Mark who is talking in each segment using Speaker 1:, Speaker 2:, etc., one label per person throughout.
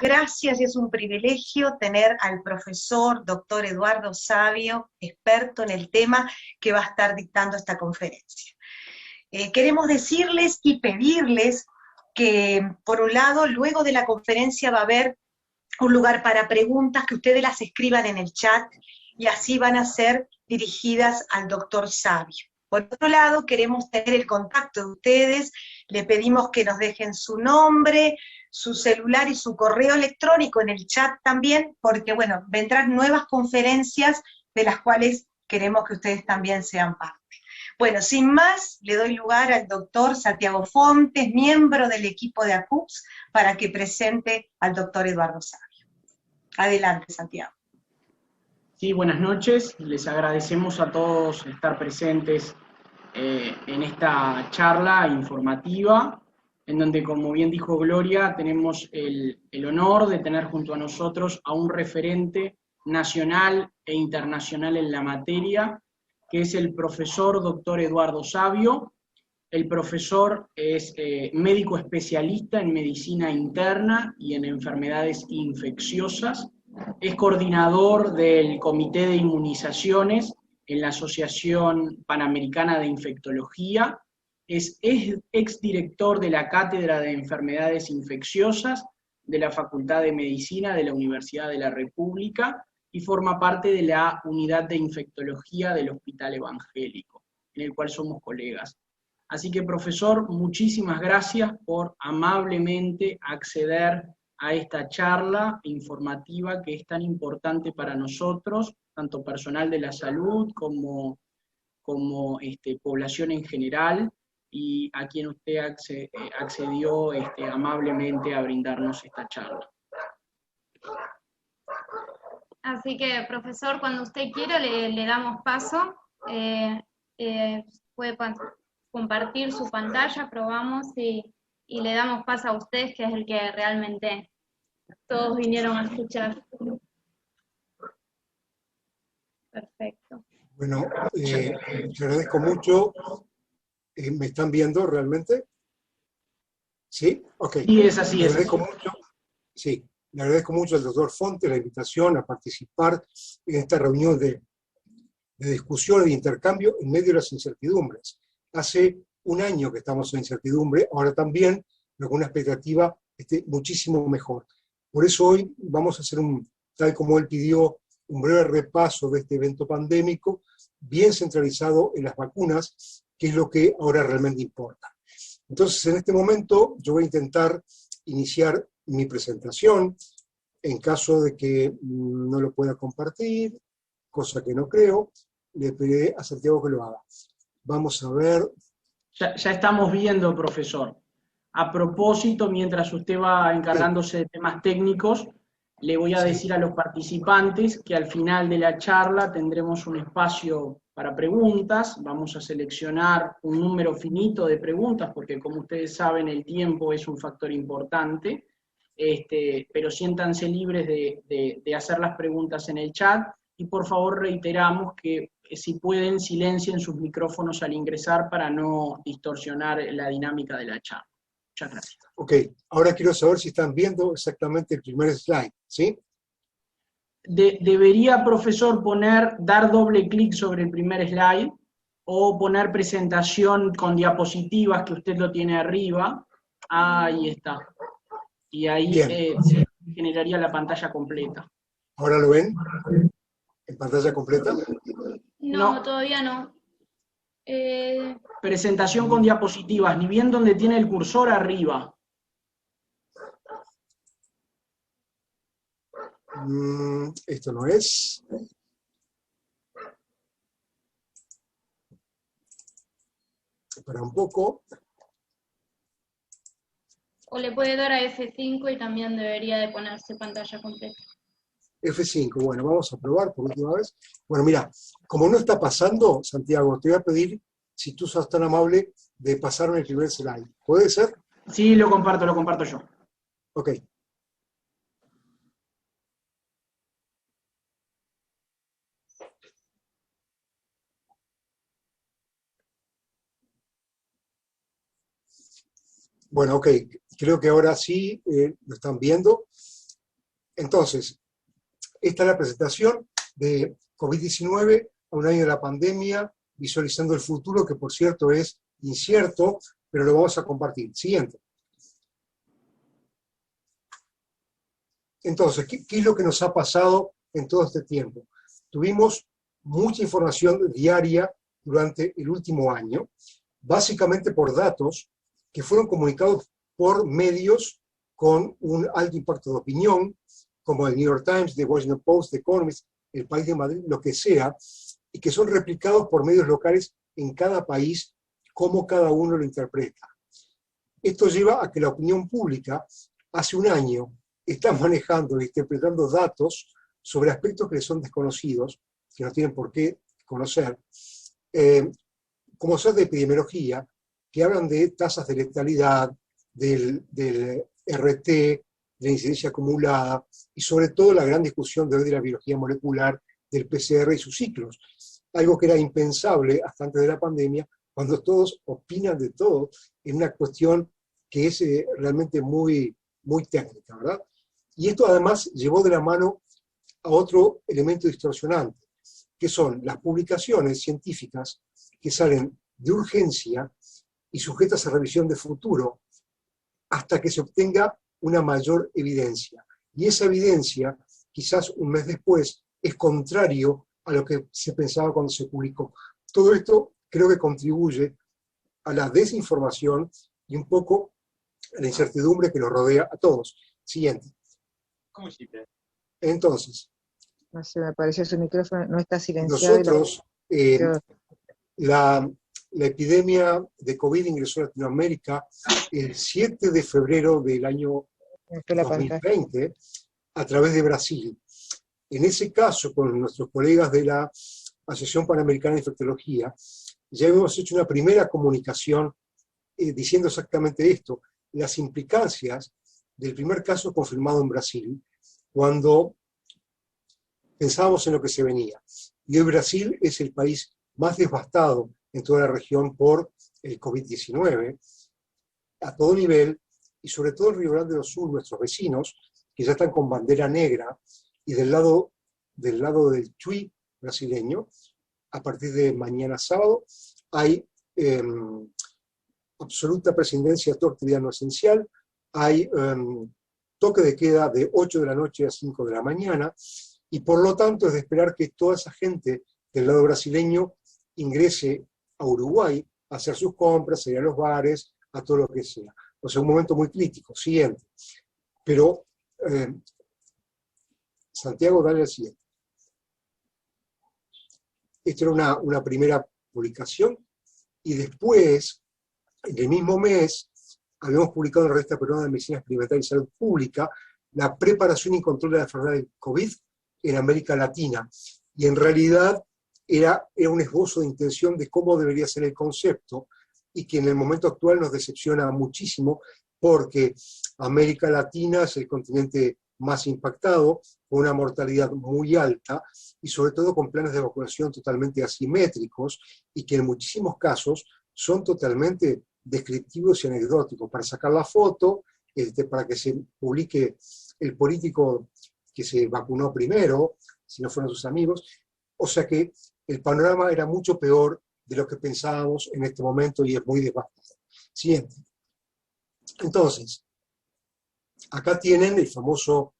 Speaker 1: Gracias, y es un privilegio tener al profesor doctor Eduardo Savio, experto en el tema, que va a estar dictando esta conferencia. Queremos decirles y pedirles que, por un lado, luego de la conferencia va a haber un lugar para preguntas, que ustedes las escriban en el chat, y así van a ser dirigidas al doctor Savio. Por otro lado, queremos tener el contacto de ustedes, le pedimos que nos dejen su nombre, su celular y su correo electrónico en el chat también, porque bueno, vendrán nuevas conferencias de las cuales queremos que ustedes también sean parte. Bueno, sin más, le doy lugar al doctor Santiago Fontes, miembro del equipo de ACUPS, para que presente al doctor Eduardo Savio. Adelante, Santiago.
Speaker 2: Sí, buenas noches. Les agradecemos a todos estar presentes en esta charla informativa, en donde, como bien dijo Gloria, tenemos el honor de tener junto a nosotros a un referente nacional e internacional en la materia, que es el profesor doctor Eduardo Savio. El profesor es médico especialista en medicina interna y en enfermedades infecciosas. Es coordinador del Comité de Inmunizaciones en la Asociación Panamericana de Infectología. Es exdirector de la Cátedra de Enfermedades Infecciosas de la Facultad de Medicina de la Universidad de la República y forma parte de la Unidad de Infectología del Hospital Evangélico, en el cual somos colegas. Así que, profesor, muchísimas gracias por amablemente acceder a esta charla informativa que es tan importante para nosotros, tanto personal de la salud como población en general, y a quien usted accedió amablemente a brindarnos esta charla.
Speaker 3: Así que, profesor, cuando usted quiera le damos paso. Puede compartir su pantalla, probamos y le damos paso a usted, que es el que realmente todos vinieron a escuchar. Perfecto.
Speaker 4: Bueno, te agradezco mucho. ¿Me están viendo realmente? ¿Sí? Ok.
Speaker 2: Sí, es así.
Speaker 4: Le agradezco mucho. Sí, le agradezco mucho al doctor Fonte la invitación a participar en esta reunión de discusión y de intercambio en medio de las incertidumbres. Hace un año que estamos en incertidumbre, ahora también, pero con una expectativa muchísimo mejor. Por eso hoy vamos a hacer, tal como él pidió, un breve repaso de este evento pandémico, bien centralizado en las vacunas, que es lo que ahora realmente importa. Entonces, en este momento, yo voy a intentar iniciar mi presentación. En caso de que no lo pueda compartir, cosa que no creo, le pediré a Santiago que lo haga. Vamos a ver.
Speaker 2: Ya estamos viendo, profesor. A propósito, mientras usted va encargándose de temas técnicos, le voy a decir a los participantes que al final de la charla tendremos un espacio para preguntas. Vamos a seleccionar un número finito de preguntas, porque como ustedes saben, el tiempo es un factor importante, pero siéntanse libres de hacer las preguntas en el chat, y por favor reiteramos que si pueden, silencien sus micrófonos al ingresar para no distorsionar la dinámica de la charla. Muchas gracias.
Speaker 4: Ok, ahora quiero saber si están viendo exactamente el primer slide, ¿sí?
Speaker 2: Debería, profesor, dar doble clic sobre el primer slide, o poner presentación con diapositivas, que usted lo tiene arriba. Ahí está. Y ahí se generaría la pantalla completa.
Speaker 4: ¿Ahora lo ven? ¿En pantalla completa?
Speaker 3: No, todavía no.
Speaker 2: Presentación con diapositivas, ni bien donde tiene el cursor arriba.
Speaker 4: Esto no es. Espera un poco.
Speaker 3: O le puede dar a F5 y también debería de ponerse pantalla completa.
Speaker 4: F5, bueno, vamos a probar por última vez. Bueno, mira, como no está pasando, Santiago, te voy a pedir, si tú sos tan amable, de pasarme el primer slide. ¿Puede ser?
Speaker 2: Sí, lo comparto yo.
Speaker 4: Ok. Bueno, ok, creo que ahora sí lo están viendo. Entonces, esta es la presentación de COVID-19 a un año de la pandemia, visualizando el futuro, que por cierto es incierto, pero lo vamos a compartir. Siguiente. Entonces, ¿qué es lo que nos ha pasado en todo este tiempo? Tuvimos mucha información diaria durante el último año, básicamente por datos que fueron comunicados por medios con un alto impacto de opinión, como el New York Times, The Washington Post, The Economist, El País de Madrid, lo que sea, y que son replicados por medios locales en cada país, como cada uno lo interpreta. Esto lleva a que la opinión pública, hace un año, está manejando e interpretando datos sobre aspectos que les son desconocidos, que no tienen por qué conocer, como son de epidemiología, que hablan de tasas de letalidad, del RT, de la incidencia acumulada, y sobre todo la gran discusión de hoy de la biología molecular, del PCR y sus ciclos. Algo que era impensable hasta antes de la pandemia, cuando todos opinan de todo, en una cuestión que es realmente muy, muy técnica, ¿verdad? Y esto además llevó de la mano a otro elemento distorsionante, que son las publicaciones científicas que salen de urgencia y sujetas a revisión de futuro hasta que se obtenga una mayor evidencia. Y esa evidencia, quizás un mes después, es contrario a lo que se pensaba cuando se publicó. Todo esto creo que contribuye a la desinformación y un poco a la incertidumbre que nos rodea a todos. Siguiente.
Speaker 2: ¿Cómo hiciste?
Speaker 4: Entonces,
Speaker 5: No sé, me pareció su micrófono, no está silenciado.
Speaker 4: nosotros, la epidemia de COVID ingresó a Latinoamérica el 7 de febrero del año 2020 a través de Brasil. En ese caso, con nuestros colegas de la Asociación Panamericana de Infectología, ya hemos hecho una primera comunicación diciendo exactamente esto, las implicancias del primer caso confirmado en Brasil, cuando pensábamos en lo que se venía. Y hoy Brasil es el país más devastado en toda la región por el COVID-19, a todo nivel, y sobre todo el Río Grande do Sul, nuestros vecinos, que ya están con bandera negra, y del lado del Chuy brasileño, a partir de mañana sábado, hay absoluta prescindencia de toda actividad no esencial, hay toque de queda de 8 de la noche a 5 de la mañana, y por lo tanto es de esperar que toda esa gente del lado brasileño ingrese a Uruguay a hacer sus compras, a ir a los bares, a todo lo que sea. O sea, un momento muy crítico. Siguiente. Pero, Santiago, dale al siguiente. Esta era una primera publicación, y después, en el mismo mes, habíamos publicado en la Revista Peruana de Medicina Experimental y Salud Pública la preparación y control de la enfermedad del COVID en América Latina. Y en realidad era un esbozo de intención de cómo debería ser el concepto, y que en el momento actual nos decepciona muchísimo, porque América Latina es el continente más impactado, con una mortalidad muy alta, y sobre todo con planes de vacunación totalmente asimétricos, y que en muchísimos casos son totalmente descriptivos y anecdóticos, para sacar la foto, para que se publique el político que se vacunó primero, si no fueron sus amigos. O sea que el panorama era mucho peor de lo que pensábamos en este momento, y es muy devastador. Siguiente. Entonces, acá tienen el famoso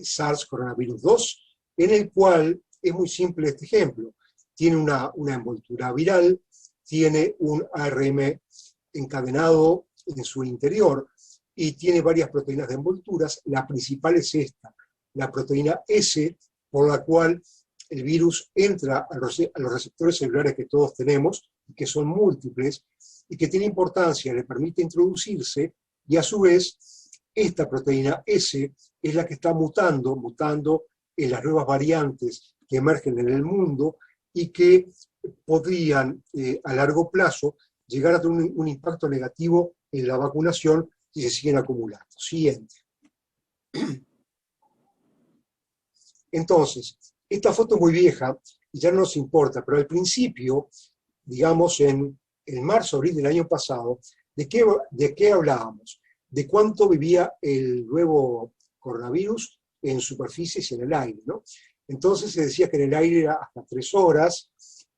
Speaker 4: SARS coronavirus 2, en el cual es muy simple este ejemplo. Tiene una envoltura viral, tiene un ARN encadenado en su interior, y tiene varias proteínas de envolturas. La principal es esta, la proteína S, por la cual el virus entra a los receptores celulares que todos tenemos, y que son múltiples, y que tiene importancia, le permite introducirse, y a su vez, esta proteína S es la que está mutando en las nuevas variantes que emergen en el mundo, y que podrían a largo plazo llegar a tener un impacto negativo en la vacunación si se siguen acumulando. Siguiente. Entonces, esta foto es muy vieja y ya no nos importa, pero al principio, digamos en marzo, abril del año pasado, ¿de qué hablábamos? De cuánto vivía el nuevo coronavirus en superficies y en el aire, ¿no? Entonces se decía que en el aire era hasta 3 horas,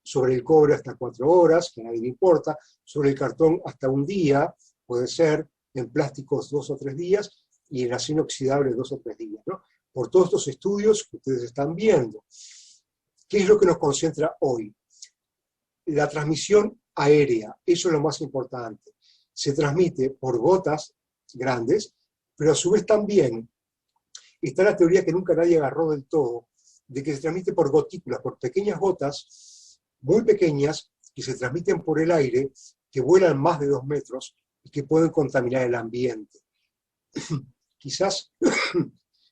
Speaker 4: sobre el cobre hasta 4 horas, que a nadie le importa, sobre el cartón hasta 1 día, puede ser, en plásticos 2 o 3 días, y en acero inoxidable 2 o 3 días, ¿no? Por todos estos estudios que ustedes están viendo. ¿Qué es lo que nos concentra hoy? La transmisión aérea, eso es lo más importante. Se transmite por gotas grandes, pero a su vez también está la teoría que nunca nadie agarró del todo, de que se transmite por gotículas, por pequeñas gotas muy pequeñas que se transmiten por el aire, que vuelan más de 2 metros y que pueden contaminar el ambiente. Quizás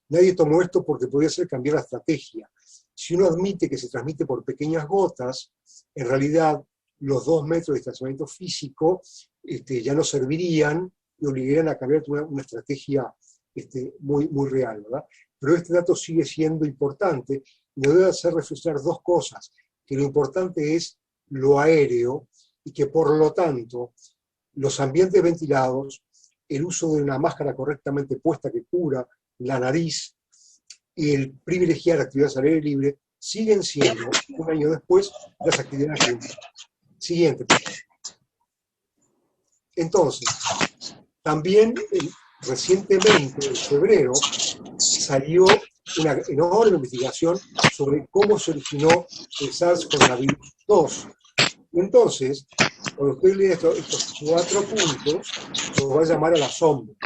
Speaker 4: nadie tomó esto porque podría ser cambiar la estrategia. Si uno admite que se transmite por pequeñas gotas, en realidad los 2 metros de distanciamiento físico ya no servirían y obligarían a cambiar una estrategia muy, muy real, ¿verdad? Pero este dato sigue siendo importante y nos debe hacer reflexionar 2 cosas, que lo importante es lo aéreo y que por lo tanto los ambientes ventilados, el uso de una máscara correctamente puesta que cubra la nariz y el privilegiar actividades al aire libre siguen siendo, un año después, las actividades científicas. Siguiente. Entonces, también recientemente, en febrero, salió una enorme investigación sobre cómo se originó el SARS-CoV-2. Entonces, cuando usted lee estos 4 puntos, nos va a llamar al asombro.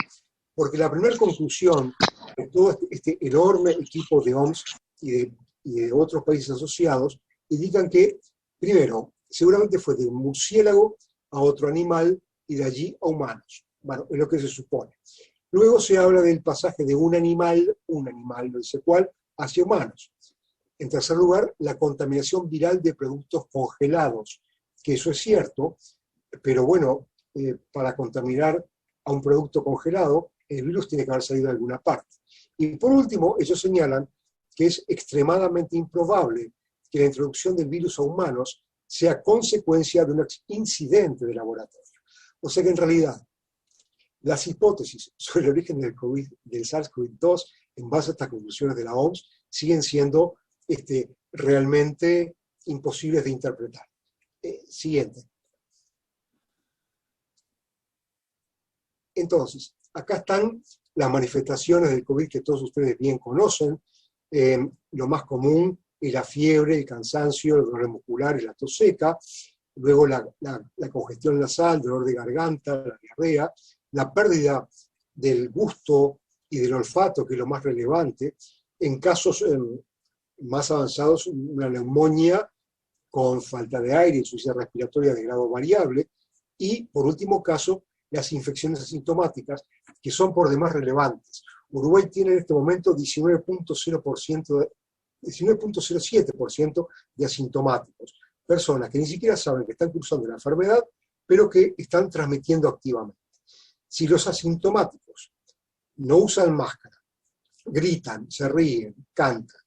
Speaker 4: Porque la primera conclusión de todo este enorme equipo de OMS y de otros países asociados indican que, primero, seguramente fue de un murciélago a otro animal y de allí a humanos. Bueno, es lo que se supone. Luego se habla del pasaje de un animal, no dice cuál, hacia humanos. En tercer lugar, la contaminación viral de productos congelados, que eso es cierto, pero bueno, para contaminar a un producto congelado, el virus tiene que haber salido de alguna parte. Y por último, ellos señalan que es extremadamente improbable que la introducción del virus a humanos sea consecuencia de un incidente de laboratorio. O sea que en realidad, las hipótesis sobre el origen del SARS-CoV-2, en base a estas conclusiones de la OMS, siguen siendo realmente imposibles de interpretar. Siguiente. Entonces, acá están las manifestaciones del COVID que todos ustedes bien conocen. Lo más común es la fiebre, el cansancio, el dolor muscular y la tos seca. Luego la congestión nasal, dolor de garganta, la diarrea, la pérdida del gusto y del olfato, que es lo más relevante. En casos más avanzados, una neumonía con falta de aire, insuficiencia respiratoria de grado variable. Y, por último caso, las infecciones asintomáticas, que son por demás relevantes. Uruguay tiene en este momento 19.07% de asintomáticos. Personas que ni siquiera saben que están cursando la enfermedad, pero que están transmitiendo activamente. Si los asintomáticos no usan máscara, gritan, se ríen, cantan,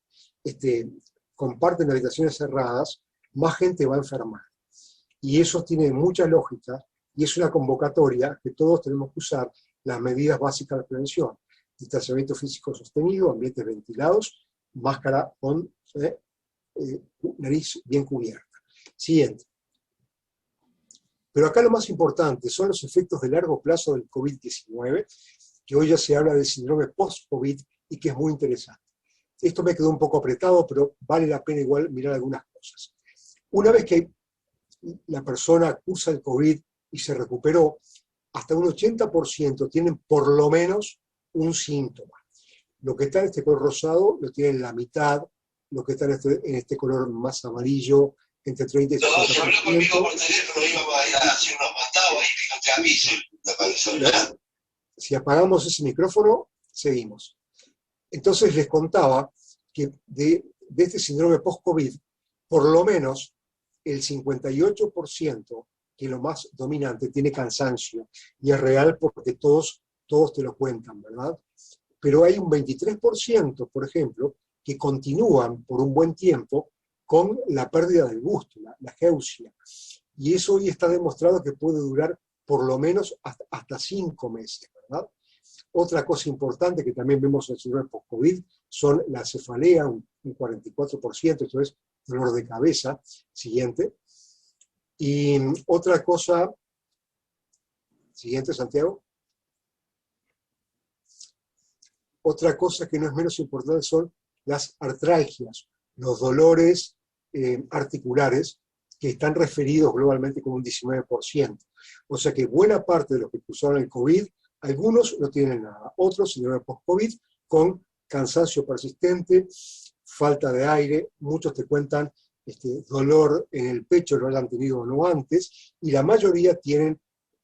Speaker 4: comparten habitaciones cerradas, más gente va a enfermar. Y eso tiene mucha lógica y es una convocatoria que todos tenemos que usar las medidas básicas de prevención. Distanciamiento físico sostenido, ambientes ventilados, máscara con nariz bien cubierta. Siguiente. Pero acá lo más importante son los efectos de largo plazo del COVID-19, que hoy ya se habla del síndrome post-COVID y que es muy interesante. Esto me quedó un poco apretado, pero vale la pena igual mirar algunas cosas. Una vez que la persona cursa el COVID y se recuperó, hasta un 80% tienen por lo menos un síntoma. Lo que está en este color rosado lo tienen la mitad, lo que está en este color más amarillo, entre 30 y 50%. Si apagamos ese micrófono, seguimos. Entonces les contaba que de este síndrome post-COVID, por lo menos el 58%, que es lo más dominante, tiene cansancio. Y es real porque todos te lo cuentan, ¿verdad? Pero hay un 23%, por ejemplo, que continúan por un buen tiempo con la pérdida del gusto, la geusia. Y eso hoy está demostrado que puede durar por lo menos hasta 5 meses, ¿verdad? Otra cosa importante que también vemos en el síndrome post-COVID son la cefalea, un 44%, esto es dolor de cabeza. Siguiente. Y otra cosa, siguiente, Santiago. Otra cosa que no es menos importante son las artralgias, los dolores articulares, que están referidos globalmente como un 19%. O sea que buena parte de los que cursaron el COVID, algunos no tienen nada, otros siguieron post-COVID con cansancio persistente, falta de aire, muchos te cuentan dolor en el pecho, lo hayan tenido o no antes, y la mayoría tienen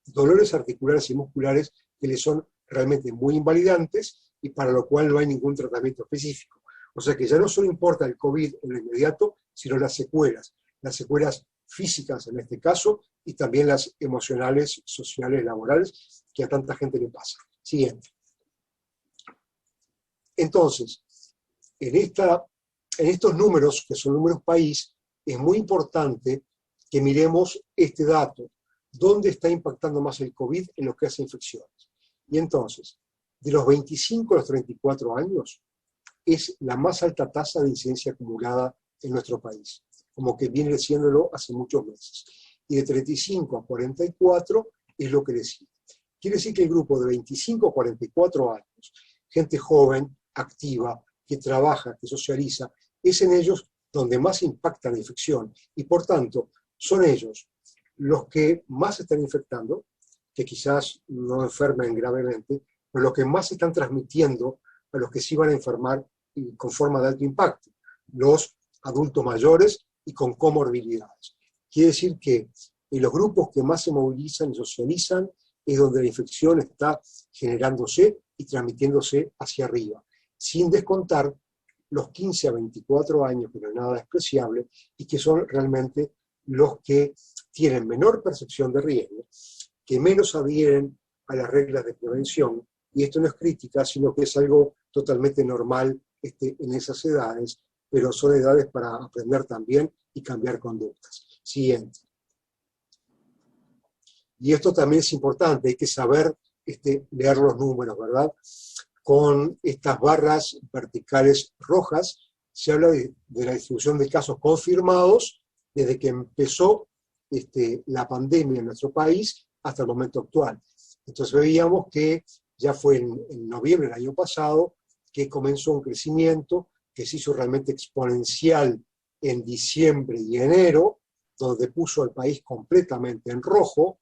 Speaker 4: dolores articulares y musculares que les son realmente muy invalidantes y para lo cual no hay ningún tratamiento específico. O sea que ya no solo importa el COVID en lo inmediato, sino las secuelas físicas en este caso, y también las emocionales, sociales, laborales, que a tanta gente le pasa. Siguiente. Entonces, en estos números, que son números país, es muy importante que miremos este dato, dónde está impactando más el COVID en lo que hace infecciones. Y entonces, de los 25 a los 34 años, es la más alta tasa de incidencia acumulada en nuestro país, como que viene siéndolo hace muchos meses. Y de 35 a 44 es lo que le sigue. Quiere decir que el grupo de 25 a 44 años, gente joven, activa, que trabaja, que socializa, es en ellos donde más impacta la infección. Y por tanto, son ellos los que más están infectando, que quizás no enfermen gravemente, pero los que más están transmitiendo a los que sí van a enfermar con forma de alto impacto, los adultos mayores y con comorbilidades. Quiere decir que en los grupos que más se movilizan y socializan es donde la infección está generándose y transmitiéndose hacia arriba, sin descontar los 15 a 24 años, que no es nada despreciable, y que son realmente los que tienen menor percepción de riesgo, que menos adhieren a las reglas de prevención, y esto no es crítica, sino que es algo totalmente normal en esas edades, pero son edades para aprender también y cambiar conductas. Siguiente. Y esto también es importante, hay que saber leer los números, ¿verdad? Con estas barras verticales rojas se habla de la distribución de casos confirmados desde que empezó la pandemia en nuestro país hasta el momento actual. Entonces veíamos que ya fue en noviembre del año pasado que comenzó un crecimiento que se hizo realmente exponencial en diciembre y enero, donde puso al país completamente en rojo,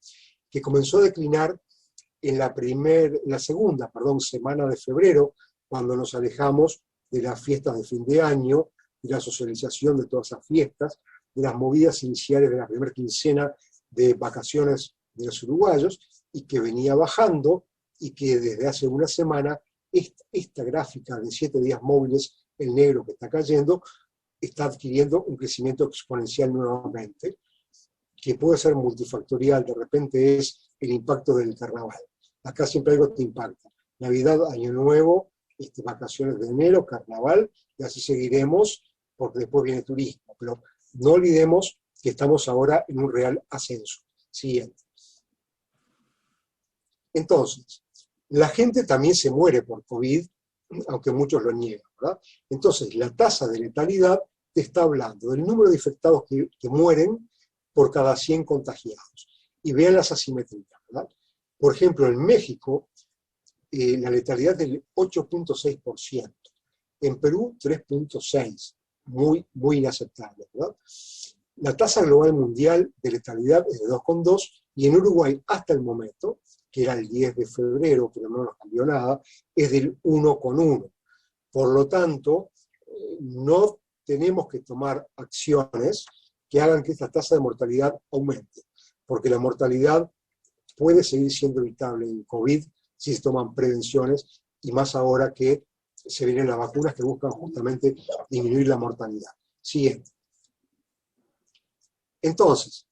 Speaker 4: que comenzó a declinar en la segunda semana de febrero, cuando nos alejamos de las fiestas de fin de año, de la socialización de todas esas fiestas, de las movidas iniciales de la primera quincena de vacaciones de los uruguayos, y que venía bajando, y que desde hace una semana esta gráfica de 7 días móviles, el negro que está cayendo, está adquiriendo un crecimiento exponencial nuevamente, que puede ser multifactorial. De repente es el impacto del carnaval. Acá siempre algo te impacta. Navidad, Año Nuevo, vacaciones de enero, carnaval, y así seguiremos, porque después viene turismo. Pero no olvidemos que estamos ahora en un real ascenso. Siguiente. Entonces, la gente también se muere por COVID, aunque muchos lo niegan, ¿verdad? Entonces, la tasa de letalidad te está hablando del número de infectados que mueren por cada 100 contagiados. Y vean las asimetrías, ¿verdad? Por ejemplo, en México, la letalidad del 8.6%. En Perú, 3.6%. Muy, muy inaceptable, ¿verdad? La tasa global mundial de letalidad es de 2.2, y en Uruguay, hasta el momento, que era el 10 de febrero, pero no nos cambió nada, es del 1.1. Por lo tanto, no tenemos que tomar acciones que hagan que esta tasa de mortalidad aumente, porque la mortalidad puede seguir siendo evitable en COVID si se toman prevenciones, y más ahora que se vienen las vacunas que buscan justamente disminuir la mortalidad. Siguiente. Entonces,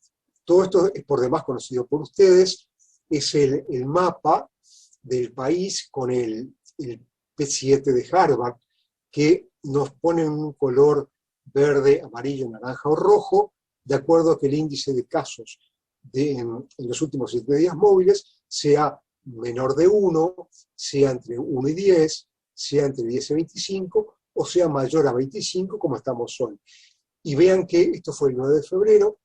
Speaker 4: todo esto es por demás conocido por ustedes, es el mapa del país con el P7 de Harvard, que nos pone en un color verde, amarillo, naranja o rojo, de acuerdo a que el índice de casos en los últimos 7 días móviles sea menor de 1, sea entre 1 y 10, sea entre 10 y 25, o sea mayor a 25 como estamos hoy. Y vean que esto fue el 9 de febrero,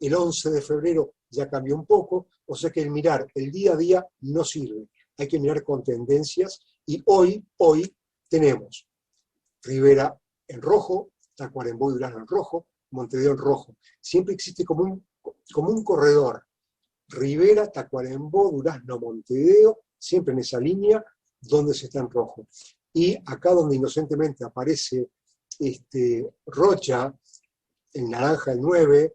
Speaker 4: el 11 de febrero ya cambió un poco, o sea que el mirar el día a día no sirve, hay que mirar con tendencias, y hoy tenemos Rivera en rojo, Tacuarembó y Durazno en rojo, Montevideo en rojo. Siempre existe como un corredor, Rivera, Tacuarembó, Durazno, Montevideo, siempre en esa línea donde se está en rojo. Y acá donde inocentemente aparece Rocha, en naranja el 9,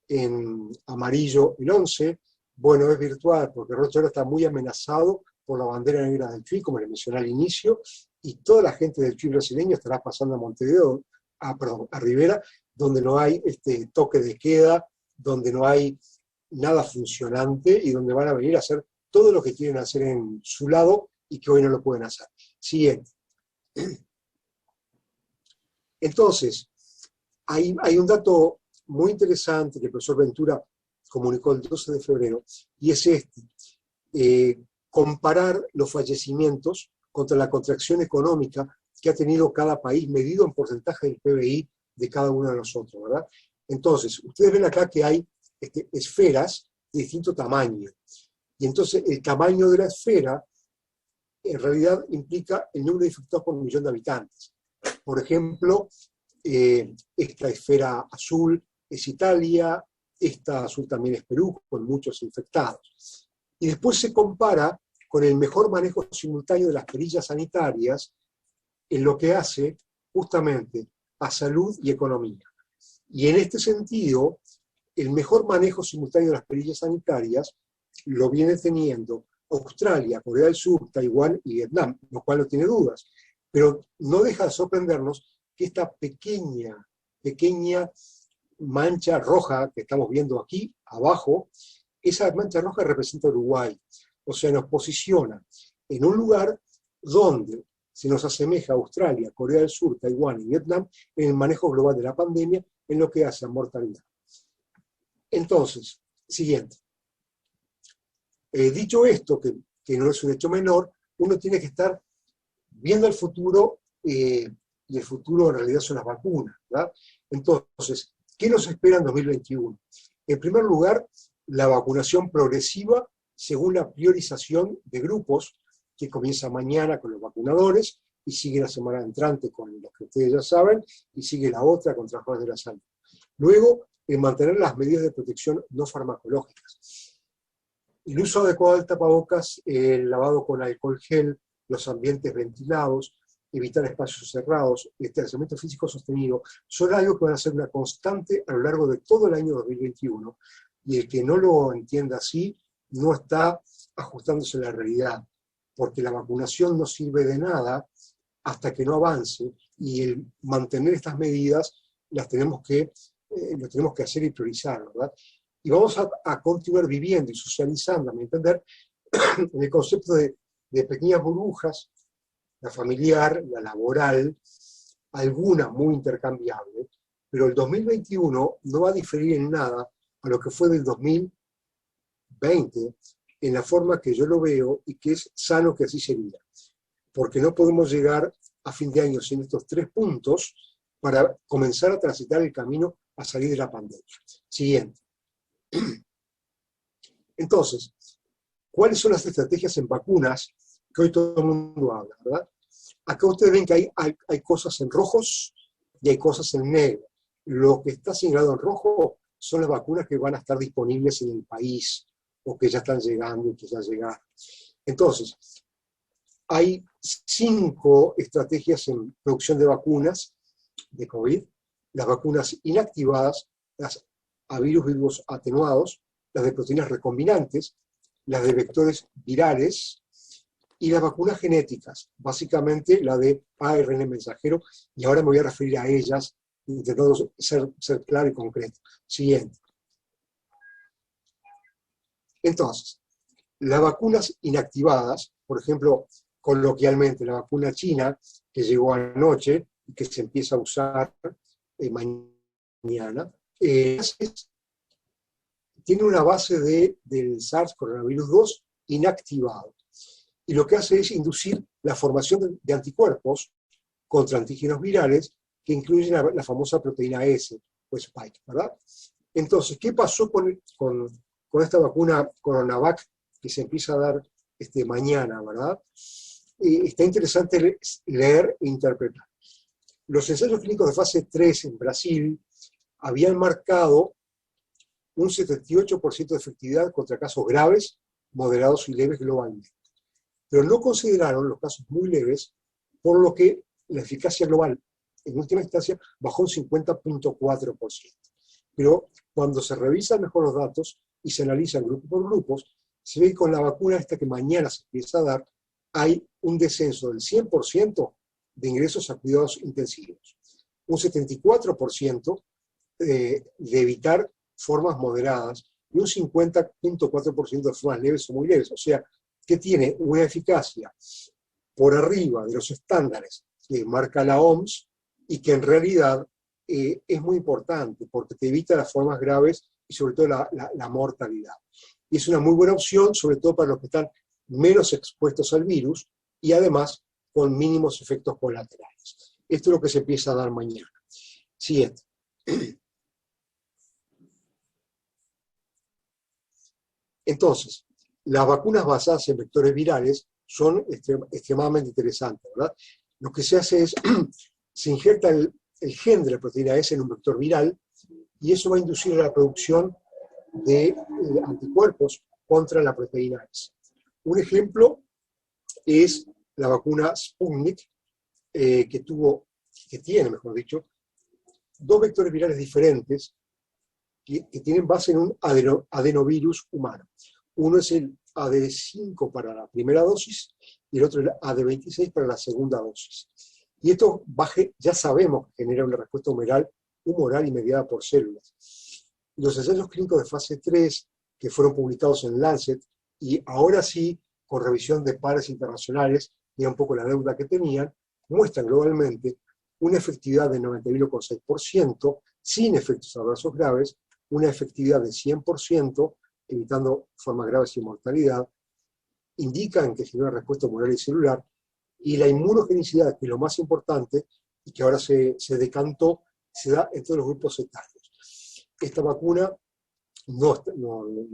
Speaker 4: en amarillo el 11, bueno, es virtual, porque Rocha ahora está muy amenazado por la bandera negra del Chuy, como les mencioné al inicio, y toda la gente del Chuy brasileño estará pasando a Montevideo, a Rivera, donde no hay toque de queda, donde no hay nada funcionante, y donde van a venir a hacer todo lo que quieren hacer en su lado, y que hoy no lo pueden hacer. Siguiente. Entonces, hay un dato muy interesante que el profesor Ventura comunicó el 12 de febrero, y es comparar los fallecimientos contra la contracción económica que ha tenido cada país, medido en porcentaje del PBI de cada uno de nosotros, ¿verdad? Entonces, ustedes ven acá que hay esferas de distinto tamaño, y entonces el tamaño de la esfera en realidad implica el número de infectados por millón de habitantes. Por ejemplo, esta esfera azul es Italia, esta azul también es Perú, con muchos infectados. Y después se compara con el mejor manejo simultáneo de las perillas sanitarias en lo que hace justamente a salud y economía. Y en este sentido, el mejor manejo simultáneo de las perillas sanitarias lo viene teniendo Australia, Corea del Sur, Taiwán y Vietnam, lo cual no tiene dudas. Pero no deja de sorprendernos que esta pequeña mancha roja que estamos viendo aquí abajo, esa mancha roja representa Uruguay. O sea, nos posiciona en un lugar donde se nos asemeja a Australia, Corea del Sur, Taiwán y Vietnam en el manejo global de la pandemia, en lo que hace a mortalidad. Entonces, siguiente. Dicho esto, que no es un hecho menor, uno tiene que estar viendo el futuro, y el futuro en realidad son las vacunas, ¿verdad? Entonces, ¿qué nos espera en 2021? En primer lugar, la vacunación progresiva según la priorización de grupos, que comienza mañana con los vacunadores, y sigue la semana entrante con los que ustedes ya saben, y sigue la otra con trabajadores de la salud. Luego, mantener las medidas de protección no farmacológicas. El uso adecuado del tapabocas, el lavado con alcohol gel, los ambientes ventilados, evitar espacios cerrados, el distanciamiento físico sostenido, son algo que van a ser una constante a lo largo de todo el año 2021, y el que no lo entienda así, no está ajustándose a la realidad, porque la vacunación no sirve de nada hasta que no avance, y el mantener estas medidas lo tenemos que hacer y priorizar, ¿verdad? Y vamos a continuar viviendo y socializando, a mi entender, en el concepto de pequeñas burbujas, la familiar, la laboral, alguna muy intercambiable, pero el 2021 no va a diferir en nada a lo que fue del 2020, en la forma que yo lo veo y que es sano que así sería. Porque no podemos llegar a fin de año sin estos 3 puntos para comenzar a transitar el camino a salir de la pandemia. Siguiente. Entonces, ¿cuáles son las estrategias en vacunas que hoy todo el mundo habla, verdad? Acá ustedes ven que hay cosas en rojos y hay cosas en negro. Lo que está señalado en rojo son las vacunas que van a estar disponibles en el país, o que ya están llegando y que ya llegaron. Entonces, hay 5 estrategias en producción de vacunas de COVID: las vacunas inactivadas, las a virus vivos atenuados, las de proteínas recombinantes, las de vectores virales y las vacunas genéticas, básicamente la de ARN mensajero, y ahora me voy a referir a ellas, intentando ser claro y concreto. Siguiente. Entonces, las vacunas inactivadas, por ejemplo, coloquialmente la vacuna china, que llegó anoche y que se empieza a usar mañana, tiene una base del SARS coronavirus 2 inactivado. Y lo que hace es inducir la formación de anticuerpos contra antígenos virales que incluyen la famosa proteína S, o Spike, ¿verdad? Entonces, ¿qué pasó con esta vacuna Coronavac que se empieza a dar mañana, ¿verdad? Está interesante leer e interpretar. Los ensayos clínicos de fase 3 en Brasil habían marcado un 78% de efectividad contra casos graves, moderados y leves globalmente. Pero no consideraron los casos muy leves, por lo que la eficacia global, en última instancia, bajó un 50.4%. Pero cuando se revisan mejor los datos y se analizan grupo por grupos, se ve que con la vacuna esta que mañana se empieza a dar, hay un descenso del 100% de ingresos a cuidados intensivos, un 74% de evitar formas moderadas y un 50.4% de formas leves o muy leves. O sea, que tiene una eficacia por arriba de los estándares que marca la OMS y que en realidad es muy importante porque te evita las formas graves y sobre todo la mortalidad. Y es una muy buena opción, sobre todo para los que están menos expuestos al virus y además con mínimos efectos colaterales. Esto es lo que se empieza a dar mañana. Siguiente. Entonces, las vacunas basadas en vectores virales son extremadamente interesantes, ¿verdad? Lo que se hace es, se injerta el gen de la proteína S en un vector viral y eso va a inducir a la producción de anticuerpos contra la proteína S. Un ejemplo es la vacuna Sputnik, que tiene, mejor dicho, dos vectores virales diferentes que tienen base en un adenovirus humano. Uno es el AD5 para la primera dosis y el otro el AD26 para la segunda dosis. Y esto ya sabemos que genera una respuesta humoral y mediada por células. Los ensayos clínicos de fase 3 que fueron publicados en Lancet y ahora sí, con revisión de pares internacionales, y un poco la deuda que tenían, muestran globalmente una efectividad de 91,6%, sin efectos adversos graves, una efectividad de 100%, evitando formas graves y mortalidad, indican que genera respuesta humoral y celular, y la inmunogenicidad, que es lo más importante, y que ahora se decantó, se da en todos los grupos etarios. Esta vacuna no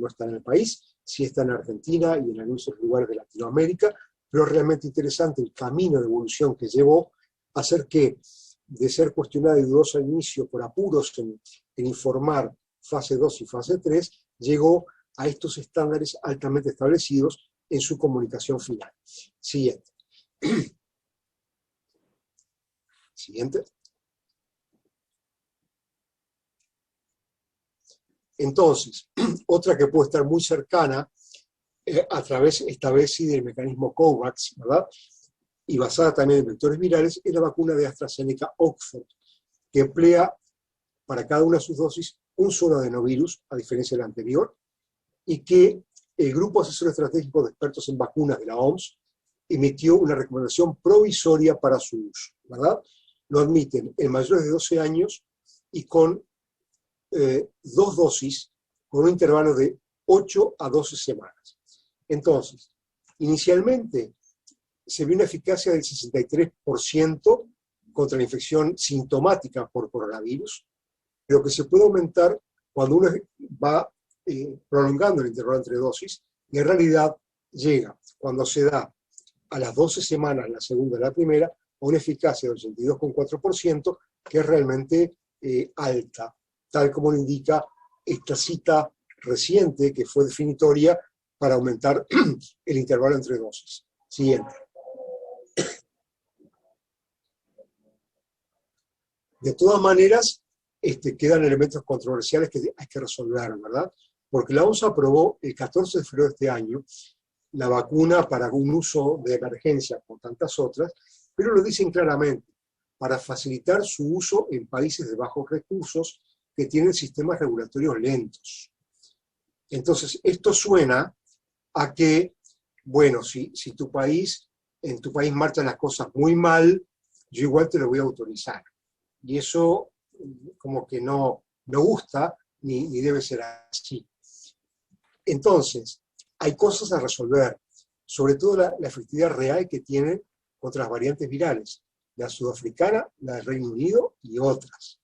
Speaker 4: está en el país, sí está en Argentina y en algunos lugares de Latinoamérica, pero es realmente interesante el camino de evolución que llevó a hacer que, de ser cuestionada y dudosa al inicio por apuros en informar fase 2 y fase 3, llegó a estos estándares altamente establecidos en su comunicación final. Siguiente. Siguiente. Entonces, otra que puede estar muy cercana, a través, esta vez sí, del mecanismo COVAX, ¿verdad? Y basada también en vectores virales, es la vacuna de AstraZeneca Oxford, que emplea para cada una de sus dosis un solo adenovirus, a diferencia del anterior, y que el Grupo Asesor Estratégico de Expertos en Vacunas de la OMS emitió una recomendación provisoria para su uso, ¿verdad? Lo admiten en mayores de 12 años y con 2 dosis, con un intervalo de 8 a 12 semanas. Entonces, inicialmente se vio una eficacia del 63% contra la infección sintomática por coronavirus, pero que se puede aumentar cuando uno va prolongando el intervalo entre dosis, y en realidad llega, cuando se da a las 12 semanas, la segunda y la primera, a una eficacia del 82,4%, que es realmente alta, tal como lo indica esta cita reciente, que fue definitoria para aumentar el intervalo entre dosis. Siguiente. De todas maneras, quedan elementos controversiales que hay que resolver, ¿verdad? Porque la OMS aprobó el 14 de febrero de este año la vacuna para un uso de emergencia, con tantas otras, pero lo dicen claramente, para facilitar su uso en países de bajos recursos que tienen sistemas regulatorios lentos. Entonces, esto suena a que, bueno, si en tu país marchan las cosas muy mal, yo igual te lo voy a autorizar. Y eso como que no gusta, ni debe ser así. Entonces, hay cosas a resolver, sobre todo la efectividad real que tienen contra las variantes virales. la sudafricana, la del Reino Unido y otras.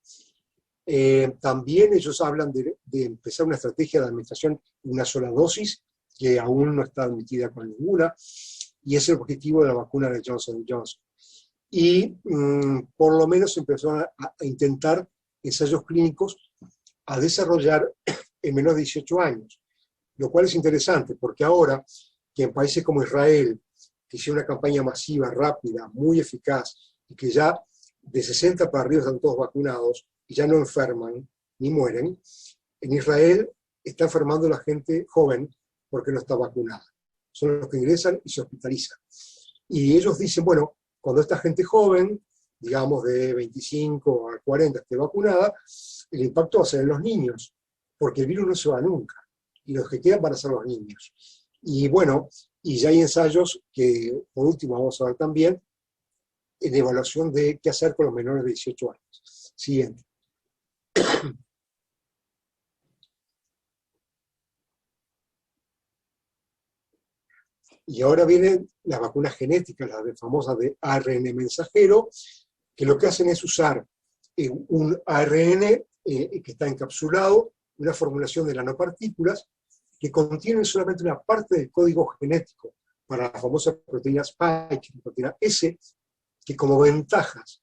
Speaker 4: También ellos hablan de empezar una estrategia de administración de una sola dosis, que aún no está admitida con ninguna, y es el objetivo de la vacuna de Johnson & Johnson. Y por lo menos empezó a intentar ensayos clínicos a desarrollar en menos de 18 años, lo cual es interesante, porque ahora que en países como Israel, que hicieron una campaña masiva, rápida, muy eficaz, y que ya de 60 para arriba están todos vacunados, y ya no enferman ni mueren, en Israel está enfermando la gente joven porque no está vacunada. Son los que ingresan y se hospitalizan. Y ellos dicen, bueno, cuando esta gente joven, digamos de 25 a 40, esté vacunada, el impacto va a ser en los niños, porque el virus no se va nunca, y los que quedan van a ser los niños. Y bueno, y ya hay ensayos que, por último, vamos a ver también, en evaluación de qué hacer con los menores de 18 años. Siguiente. Y ahora vienen las vacunas genéticas, las famosas de ARN mensajero, que lo que hacen es usar un ARN que está encapsulado, una formulación de nanopartículas, que contienen solamente una parte del código genético para la famosa proteína Spike, la proteína S, que como ventajas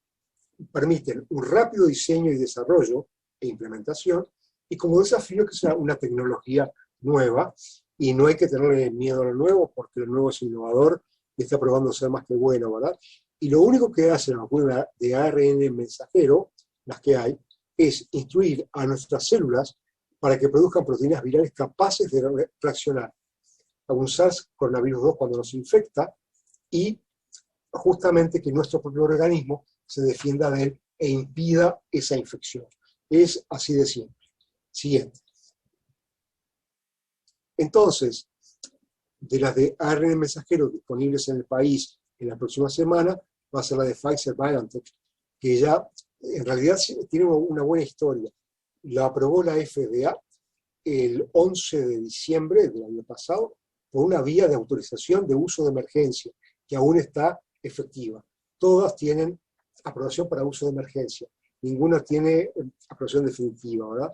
Speaker 4: permiten un rápido diseño y desarrollo e implementación, y como desafío que sea una tecnología nueva, y no hay que tenerle miedo a lo nuevo, porque lo nuevo es innovador y está probando ser más que bueno, ¿verdad? Y lo único que hace la vacuna de ARN mensajero, las que hay, es instruir a nuestras células para que produzcan proteínas virales capaces de reaccionar a un SARS-CoV-2 cuando nos infecta, y justamente que nuestro propio organismo se defienda de él e impida esa infección. Es así de simple. Siguiente. Entonces, de las de ARN mensajero disponibles en el país en la próxima semana, va a ser la de Pfizer-BioNTech, que ya en realidad tiene una buena historia. La aprobó la FDA el 11 de diciembre del año pasado por una vía de autorización de uso de emergencia, que aún está efectiva. Todas tienen aprobación para uso de emergencia, ninguna tiene aprobación definitiva, ¿verdad?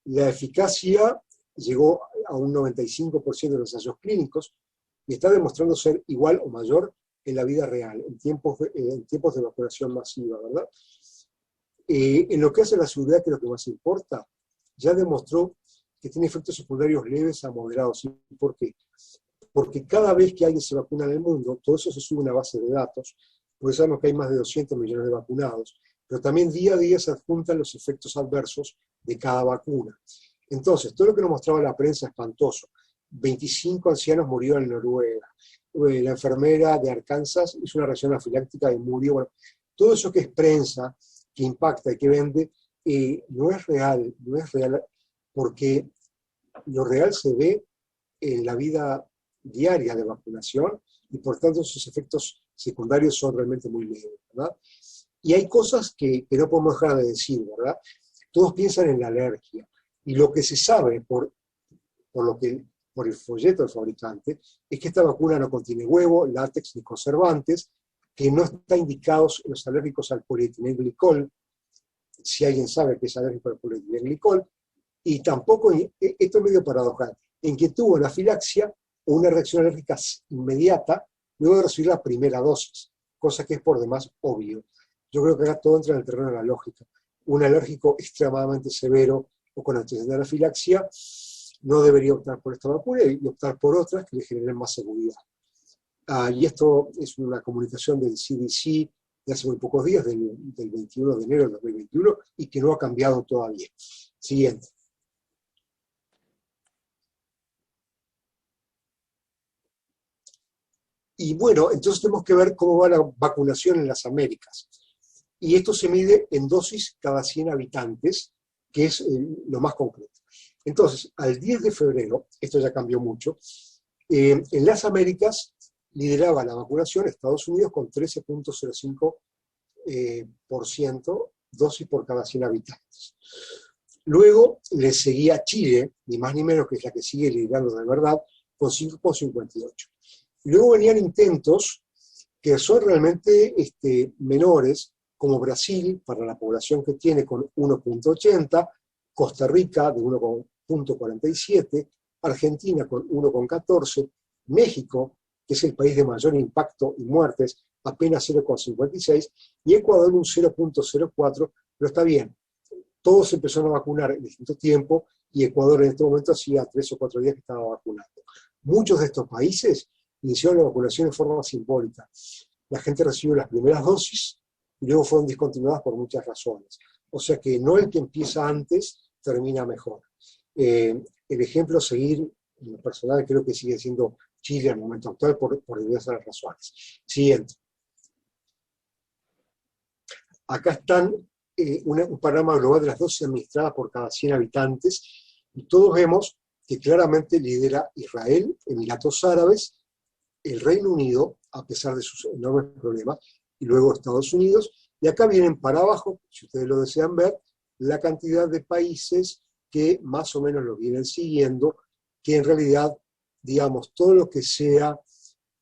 Speaker 4: La eficacia llegó a un 95% de los ensayos clínicos y está demostrando ser igual o mayor en la vida real, en tiempos de vacunación masiva, ¿verdad? En lo que hace a la seguridad, que es lo que más importa, ya demostró que tiene efectos secundarios leves a moderados. ¿Y por qué? Porque cada vez que alguien se vacuna en el mundo, todo eso se sube a una base de datos, porque sabemos que hay más de 200 millones de vacunados, pero también día a día se adjuntan los efectos adversos de cada vacuna. Entonces, todo lo que nos mostraba la prensa espantoso. 25 ancianos murieron en Noruega. La enfermera de Arkansas hizo una reacción anafiláctica y murió. Bueno, todo eso que es prensa, que impacta y que vende, no es real, porque lo real se ve en la vida diaria de vacunación y por tanto sus efectos secundarios son realmente muy leves, ¿verdad? Y hay cosas que no podemos dejar de decir, ¿verdad? Todos piensan en la alergia. Y lo que se sabe por el folleto del fabricante es que esta vacuna no contiene huevo, látex ni conservantes, que no está indicados en los alérgicos al polietilenglicol, si alguien sabe que es alérgico al polietilenglicol, y tampoco, esto es medio paradojal, en que tuvo anafilaxia o una reacción alérgica inmediata luego de recibir la primera dosis, cosa que es por demás obvio. Yo creo que acá todo entra en el terreno de la lógica. Un alérgico extremadamente severo o con antecedentes de anafilaxia no debería optar por esta vacuna y optar por otras que le generen más seguridad. Y esto es una comunicación del CDC de hace muy pocos días, del 21 de enero del 2021, y que no ha cambiado todavía. Siguiente. Y bueno, entonces tenemos que ver cómo va la vacunación en las Américas. Y esto se mide en dosis cada 100 habitantes, que es lo más concreto. Entonces, al 10 de febrero, esto ya cambió mucho, en las Américas lideraba la vacunación Estados Unidos con 13.05% dosis por cada 100 habitantes. Luego le seguía Chile, ni más ni menos, que es la que sigue liderando de verdad, con 5.58. Luego venían intentos que son realmente menores, como Brasil, para la población que tiene, con 1.80, Costa Rica de 1.47, Argentina con 1.14, México, que es el país de mayor impacto y muertes, apenas 0.56, y Ecuador un 0.04, pero está bien. Todos se empezaron a vacunar en distinto tiempo, y Ecuador en este momento hacía 3 o 4 días que estaba vacunando. Muchos de estos países iniciaron la vacunación en forma simbólica. La gente recibió las primeras dosis y luego fueron discontinuadas por muchas razones. O sea que no el que empieza antes termina mejor. El ejemplo a seguir, en lo personal, creo que sigue siendo Chile en el momento actual por diversas razones. Siguiente. Acá están un panorama global de las dosis administradas por cada 100 habitantes, y todos vemos que claramente lidera Israel, Emiratos Árabes, el Reino Unido, a pesar de sus enormes problemas, y luego Estados Unidos, y acá vienen para abajo, si ustedes lo desean ver, la cantidad de países que más o menos lo vienen siguiendo, que en realidad, digamos, todo lo que sea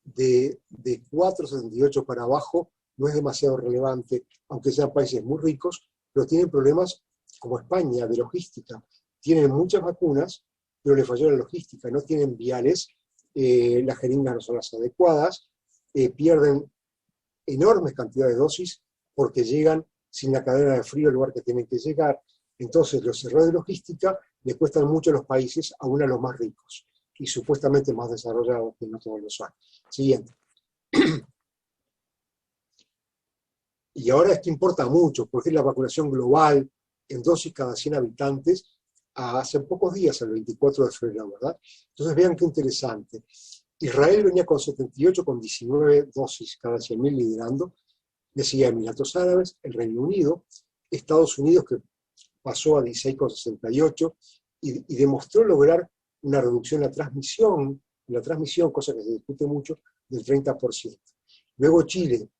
Speaker 4: de 4,78 para abajo no es demasiado relevante, aunque sean países muy ricos, pero tienen problemas como España, de logística. Tienen muchas vacunas, pero le falló la logística, no tienen viales, las jeringas no son las adecuadas, pierden enormes cantidades de dosis porque llegan sin la cadena de frío al lugar que tienen que llegar. Entonces los errores de logística le cuestan mucho a los países, aún a los más ricos, y supuestamente más desarrollados, que no todos lo son. Siguiente. Y ahora esto importa mucho, porque es la vacunación global en dosis cada 100 habitantes, hace pocos días, el 24 de febrero, ¿verdad? Entonces vean qué interesante. Israel venía con 78,19 dosis cada 100.000 liderando, le seguía Emiratos Árabes, el Reino Unido, Estados Unidos, que pasó a 16,68 y demostró lograr una reducción en la transmisión, cosa que se discute mucho, del 30%. Luego Chile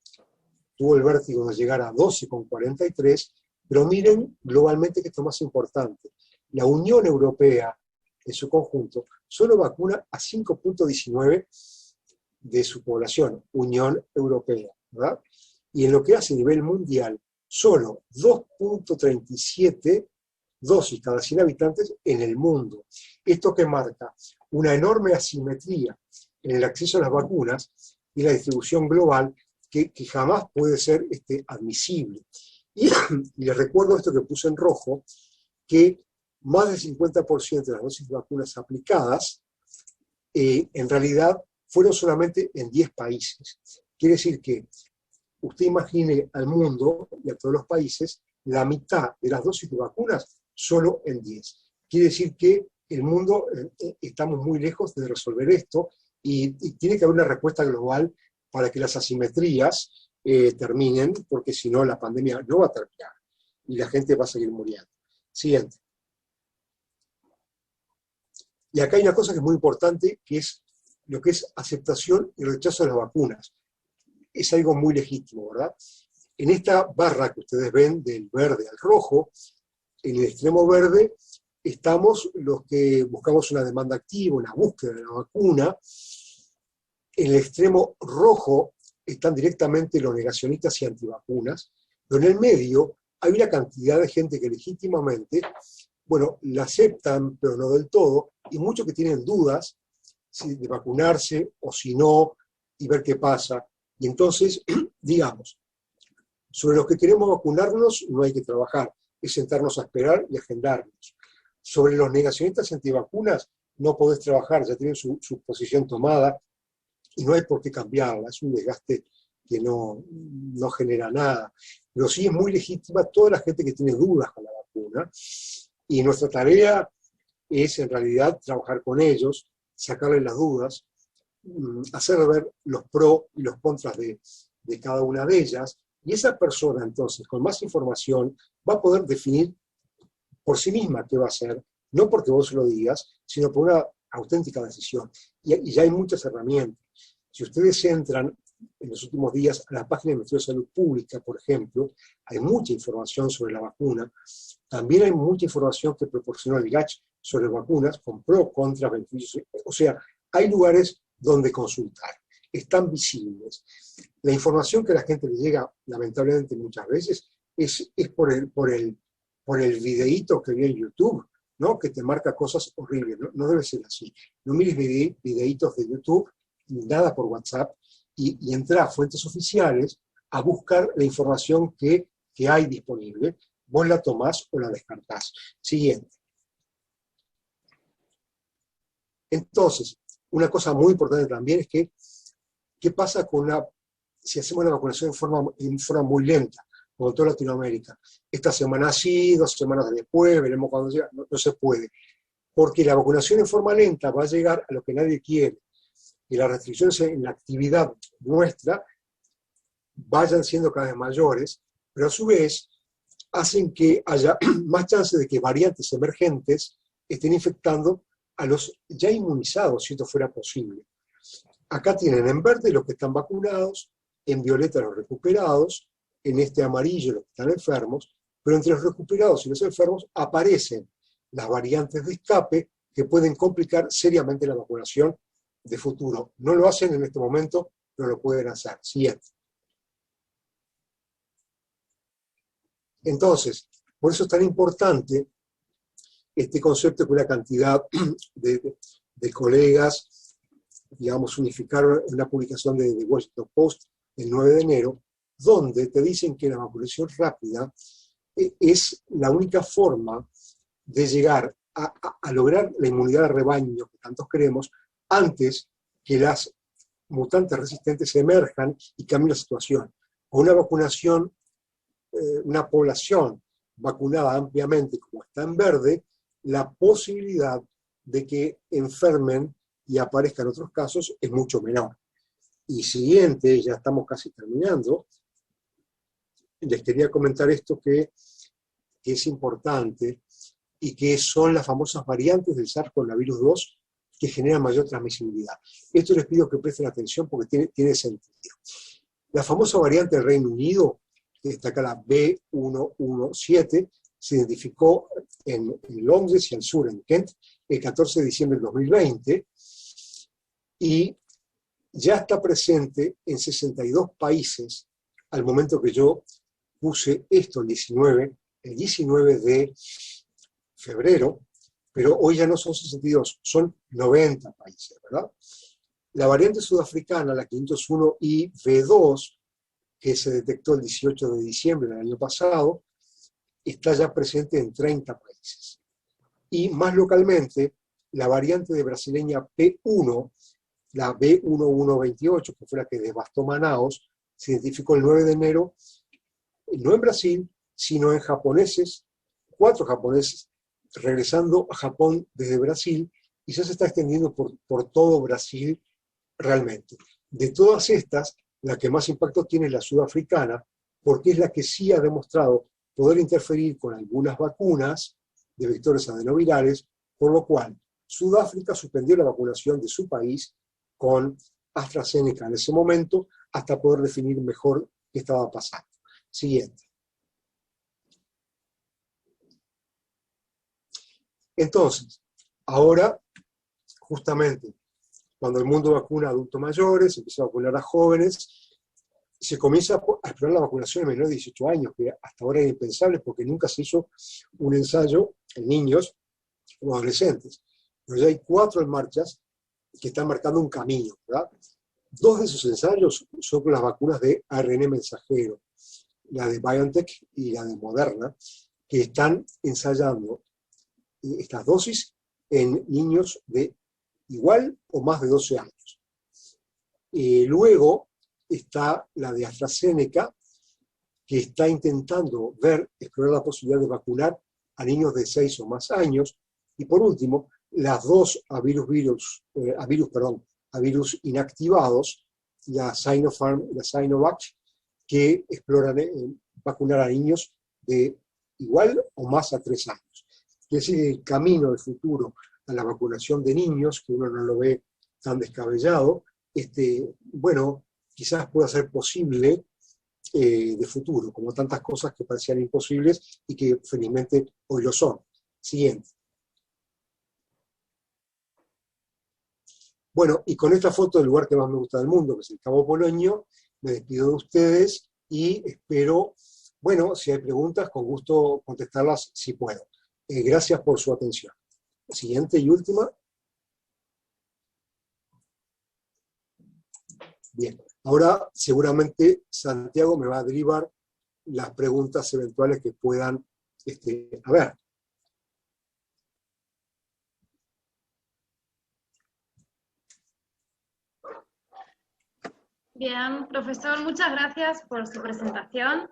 Speaker 4: tuvo el vértigo de llegar a 12,43, pero miren globalmente que esto es más importante. La Unión Europea, en su conjunto, solo vacuna a 5,19 de su población, Unión Europea, ¿verdad? Y en lo que hace a nivel mundial, solo 2,37 dosis cada 100 habitantes en el mundo. Esto que marca una enorme asimetría en el acceso a las vacunas y la distribución global que jamás puede ser admisible. Y les recuerdo esto que puse en rojo, que más del 50% de las dosis de vacunas aplicadas en realidad fueron solamente en 10 países. Quiere decir que usted imagine al mundo y a todos los países la mitad de las dosis de vacunas solo en 10. Quiere decir que el mundo, estamos muy lejos de resolver esto y tiene que haber una respuesta global para que las asimetrías terminen, porque si no la pandemia no va a terminar y la gente va a seguir muriendo. Siguiente. Y acá hay una cosa que es muy importante, que es lo que es aceptación y rechazo de las vacunas. Es algo muy legítimo, ¿verdad? En esta barra que ustedes ven, del verde al rojo, en el extremo verde estamos los que buscamos una demanda activa, una búsqueda de la vacuna. En el extremo rojo están directamente los negacionistas y antivacunas, pero en el medio hay una cantidad de gente que legítimamente, bueno, la aceptan, pero no del todo, y muchos que tienen dudas si de vacunarse o si no, y ver qué pasa. Y entonces, digamos, sobre los que queremos vacunarnos no hay que trabajar, es sentarnos a esperar y agendarnos. Sobre los negacionistas y antivacunas no podés trabajar, ya tienen su posición tomada y no hay por qué cambiarla, es un desgaste que no genera nada. Pero sí es muy legítima toda la gente que tiene dudas con la vacuna, y nuestra tarea es en realidad trabajar con ellos, sacarles las dudas, hacer ver los pros y los contras de cada una de ellas, y esa persona entonces con más información va a poder definir por sí misma qué va a hacer, no porque vos se lo digas, sino por una auténtica decisión. Y ya hay muchas herramientas. Si ustedes entran en los últimos días a la página del Ministerio de Salud Pública, por ejemplo, hay mucha información sobre la vacuna. También hay mucha información que proporcionó el GACH sobre vacunas, con pro, contra, beneficios. O sea, hay lugares donde consultar. están visibles. La información que a la gente le llega, lamentablemente muchas veces, es por el videíto que vi en YouTube, ¿no? Que te marca cosas horribles. No debe ser así. No mires videitos de YouTube, ni nada por WhatsApp, y entra a fuentes oficiales a buscar la información que hay disponible. Vos la tomás o la descartás. Siguiente. Entonces, una cosa muy importante también es que, ¿qué pasa si hacemos la vacunación en forma muy lenta, como en toda Latinoamérica? Esta semana sí, 2 semanas después, veremos cuándo llega, no se puede. Porque la vacunación en forma lenta va a llegar a lo que nadie quiere, y las restricciones en la actividad nuestra vayan siendo cada vez mayores, pero a su vez hacen que haya más chance de que variantes emergentes estén infectando a los ya inmunizados, si esto fuera posible. Acá tienen en verde los que están vacunados, en violeta los recuperados, en este amarillo los que están enfermos, pero entre los recuperados y los enfermos aparecen las variantes de escape que pueden complicar seriamente la vacunación de futuro. No lo hacen en este momento, pero lo pueden hacer. Siguiente. Entonces, por eso es tan importante este concepto que una cantidad de colegas, digamos, unificaron en una publicación de Washington Post el 9 de enero, donde te dicen que la vacunación rápida es la única forma de llegar a lograr la inmunidad de rebaño que tantos queremos antes que las mutantes resistentes emerjan y cambien la situación. Con una vacunación, una población vacunada ampliamente como está en verde, la posibilidad de que enfermen y aparezcan otros casos es mucho menor. Y siguiente, ya estamos casi terminando, les quería comentar esto que es importante y que son las famosas variantes del SARS-CoV-2 que generan mayor transmisibilidad. Esto les pido que presten atención porque tiene sentido. La famosa variante del Reino Unido, que está acá la B117, se identificó en Londres y al sur, en Kent, el 14 de diciembre del 2020, y ya está presente en 62 países al momento que yo puse esto el 19 de febrero, pero hoy ya no son 62, son 90 países, ¿verdad? La variante sudafricana, la 501I-V2, que se detectó el 18 de diciembre del año pasado, está ya presente en 30 países. Y más localmente, la variante de brasileña P1, la B1128, que fue la que devastó Manaos, se identificó el 9 de enero, no en Brasil, sino en 4 japoneses, regresando a Japón desde Brasil, y ya se está extendiendo por todo Brasil realmente. De todas estas, la que más impacto tiene es la sudafricana, porque es la que sí ha demostrado poder interferir con algunas vacunas de vectores adenovirales, por lo cual Sudáfrica suspendió la vacunación de su país con AstraZeneca en ese momento, hasta poder definir mejor qué estaba pasando. Siguiente. Entonces, ahora, justamente, cuando el mundo vacuna a adultos mayores, empieza a vacunar a jóvenes, se comienza a explorar la vacunación en menores de 18 años, que hasta ahora era impensable porque nunca se hizo un ensayo en niños o adolescentes. Pero ya hay 4 en marcha que están marcando un camino, ¿verdad? 2 de esos ensayos son con las vacunas de ARN mensajero, la de BioNTech y la de Moderna, que están ensayando estas dosis en niños de igual o más de 12 años. Luego está la de AstraZeneca, que está intentando explorar la posibilidad de vacunar a niños de 6 o más años. Y por último, las 2 a virus inactivados, la Sinopharm y la Sinovac, que exploran vacunar a niños de igual o más a 3 años. Es decir, el camino del futuro a la vacunación de niños, que uno no lo ve tan descabellado, bueno, quizás pueda ser posible de futuro, como tantas cosas que parecían imposibles y que felizmente hoy lo son. Siguiente. Bueno, y con esta foto del lugar que más me gusta del mundo, que es el Cabo Polonio, me despido de ustedes y espero, bueno, si hay preguntas, con gusto contestarlas si puedo. Gracias por su atención. Siguiente y última. Bien, ahora seguramente Santiago me va a derivar las preguntas eventuales que puedan haber.
Speaker 3: Bien, profesor, muchas gracias por su presentación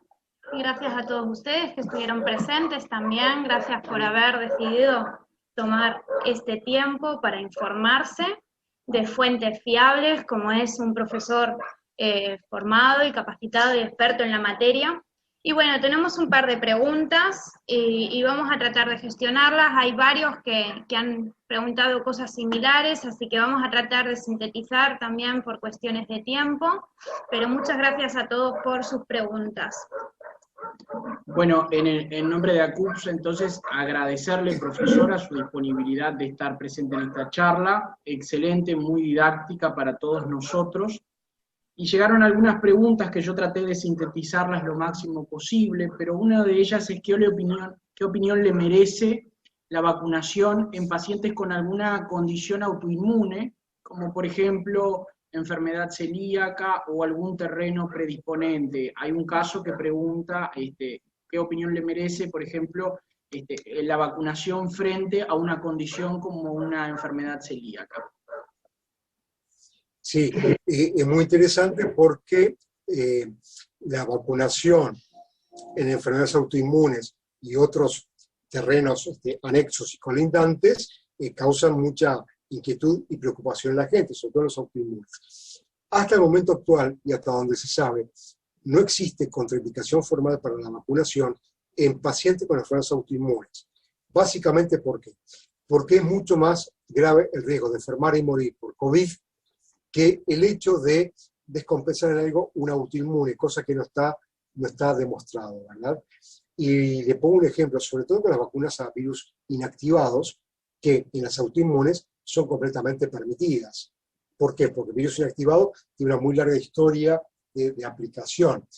Speaker 3: y gracias a todos ustedes que estuvieron presentes también. Gracias por haber decidido tomar este tiempo para informarse de fuentes fiables, como es un profesor formado y capacitado y experto en la materia. Y bueno, tenemos un par de preguntas y vamos a tratar de gestionarlas. Hay varios que han preguntado cosas similares, así que vamos a tratar de sintetizar también por cuestiones de tiempo, pero muchas gracias a todos por sus preguntas.
Speaker 2: Bueno, en nombre de ACUPS, entonces, agradecerle, profesora, su disponibilidad de estar presente en esta charla, excelente, muy didáctica para todos nosotros. Y llegaron algunas preguntas que yo traté de sintetizarlas lo máximo posible, pero una de ellas es qué opinión le merece la vacunación en pacientes con alguna condición autoinmune, como por ejemplo enfermedad celíaca o algún terreno predisponente. Hay un caso que pregunta qué opinión le merece, por ejemplo, la vacunación frente a una condición como una enfermedad celíaca.
Speaker 4: Sí, es muy interesante porque la vacunación en enfermedades autoinmunes y otros terrenos anexos y colindantes causan mucha inquietud y preocupación en la gente, sobre todo los autoinmunes. Hasta el momento actual, y hasta donde se sabe, no existe contraindicación formal para la vacunación en pacientes con enfermedades autoinmunes. Básicamente, ¿por qué? Porque es mucho más grave el riesgo de enfermar y morir por COVID que el hecho de descompensar en algo un autoinmune, cosa que no está demostrado, ¿verdad? Y le pongo un ejemplo, sobre todo con las vacunas a virus inactivados, que en las autoinmunes son completamente permitidas. ¿Por qué? Porque el virus inactivado tiene una muy larga historia de aplicación.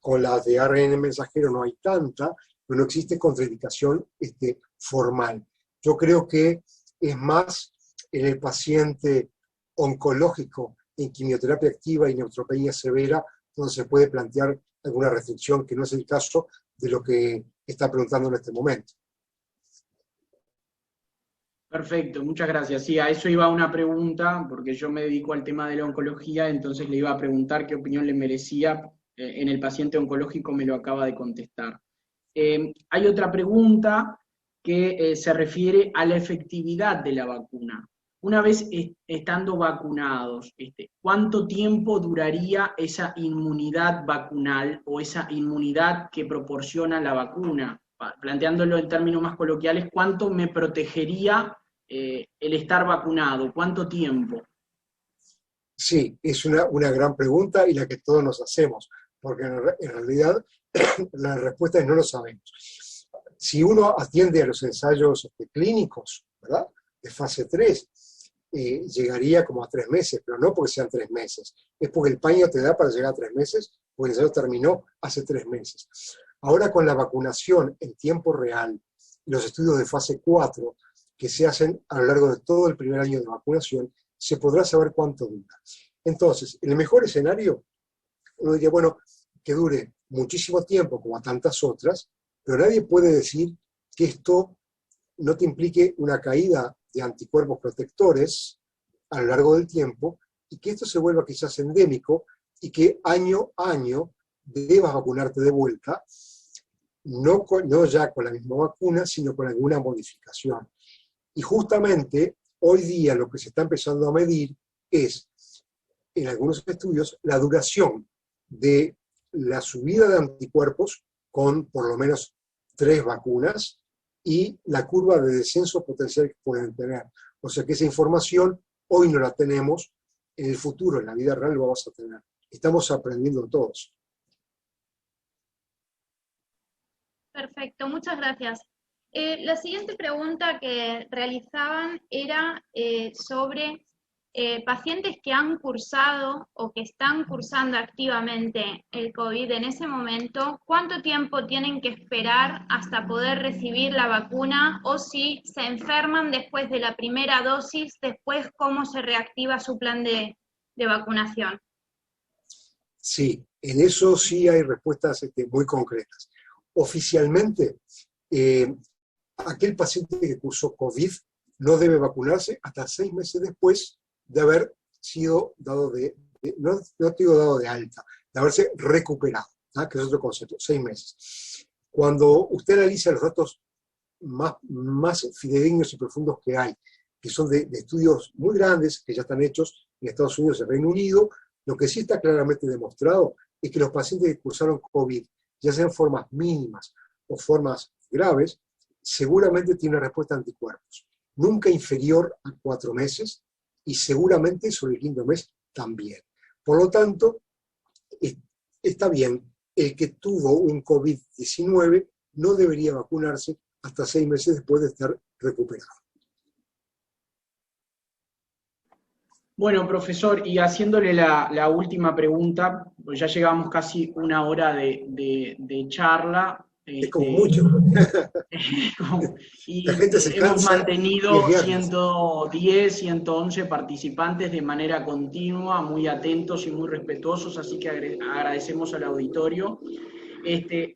Speaker 4: Con las de ARN mensajero no hay tanta, pero no existe contraindicación formal. Yo creo que es más en el paciente oncológico en quimioterapia activa y neutropenia severa, donde se puede plantear alguna restricción, que no es el caso de lo que está preguntando en este momento.
Speaker 2: Perfecto, muchas gracias. Sí, a eso iba una pregunta, porque yo me dedico al tema de la oncología, entonces le iba a preguntar qué opinión le merecía en el paciente oncológico, me lo acaba de contestar. Hay otra pregunta que se refiere a la efectividad de la vacuna. Una vez estando vacunados, ¿cuánto tiempo duraría esa inmunidad vacunal o esa inmunidad que proporciona la vacuna? Planteándolo en términos más coloquiales, ¿cuánto me protegería el estar vacunado? ¿Cuánto tiempo?
Speaker 4: Sí, es una gran pregunta y la que todos nos hacemos, porque en realidad la respuesta es no lo sabemos. Si uno atiende a los ensayos clínicos, ¿verdad?, de fase 3, llegaría como a 3 meses, pero no porque sean 3 meses, es porque el paño te da para llegar a 3 meses, porque el ensayo terminó hace 3 meses. Ahora con la vacunación en tiempo real, los estudios de fase 4 que se hacen a lo largo de todo el primer año de vacunación, se podrá saber cuánto dura. Entonces, en el mejor escenario, uno diría, bueno, que dure muchísimo tiempo, como a tantas otras, pero nadie puede decir que esto no te implique una caída de anticuerpos protectores a lo largo del tiempo, y que esto se vuelva quizás endémico, y que año a año debas vacunarte de vuelta, no ya con la misma vacuna, sino con alguna modificación. Y justamente hoy día lo que se está empezando a medir es, en algunos estudios, la duración de la subida de anticuerpos con por lo menos 3 vacunas y la curva de descenso potencial que pueden tener. O sea que esa información hoy no la tenemos, en el futuro, en la vida real, lo vamos a tener. Estamos aprendiendo todos.
Speaker 3: Perfecto, muchas gracias. La siguiente pregunta que realizaban era sobre pacientes que han cursado o que están cursando activamente el COVID en ese momento, ¿cuánto tiempo tienen que esperar hasta poder recibir la vacuna? O si se enferman después de la primera dosis, después cómo se reactiva su plan de vacunación.
Speaker 4: Sí, en eso sí hay respuestas muy concretas. Oficialmente, aquel paciente que cursó COVID no debe vacunarse hasta 6 meses después de haber sido dado no digo dado de alta, de haberse recuperado, ¿ah? Que es otro concepto, 6 meses. Cuando usted analiza los datos más fidedignos y profundos que hay, que son de estudios muy grandes, que ya están hechos en Estados Unidos y el Reino Unido, lo que sí está claramente demostrado es que los pacientes que cursaron COVID, ya sean formas mínimas o formas graves, seguramente tienen una respuesta de anticuerpos, nunca inferior a 4 meses, y seguramente sobre el 5.º mes también. Por lo tanto, está bien, el que tuvo un COVID-19 no debería vacunarse hasta 6 meses después de estar recuperado.
Speaker 2: Bueno, profesor, y haciéndole la última pregunta, pues ya llevamos casi 1 hora de charla.
Speaker 4: Es como mucho.
Speaker 2: Y
Speaker 4: la gente se
Speaker 2: hemos
Speaker 4: cansa
Speaker 2: mantenido 110, 111 participantes de manera continua, muy atentos y muy respetuosos, así que agradecemos al auditorio.